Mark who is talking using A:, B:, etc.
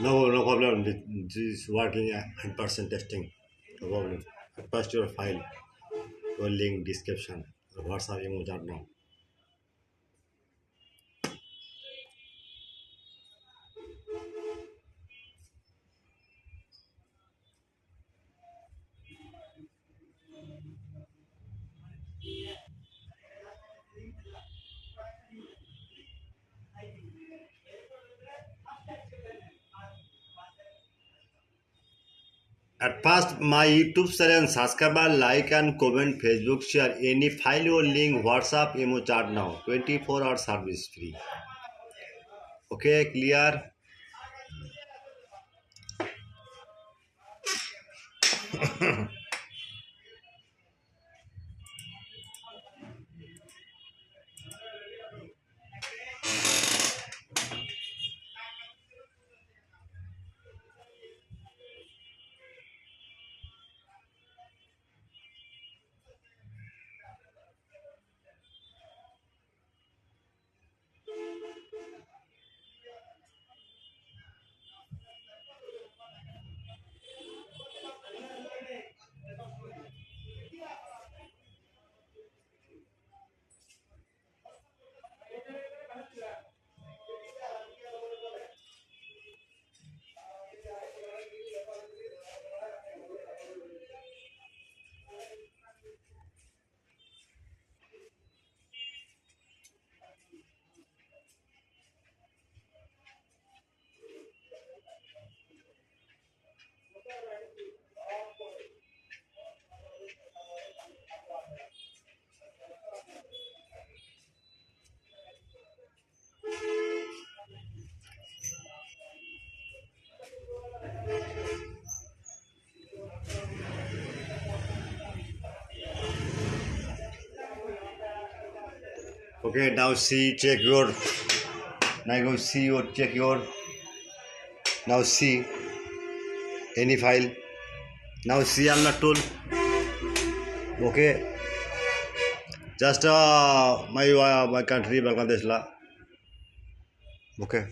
A: No problem. This is working at 100% testing. No problem. Attach your file, your link description. WhatsApp emo chat now. At first, my YouTube channel, subscribe, like and comment, Facebook share any file or link, WhatsApp emo chat now. 24-hour service free. Okay, clear? Okay, now see, check your. Now go see or check your. Now see any file. Now see I'm not told. Okay, just my country Bangladesh la. Okay.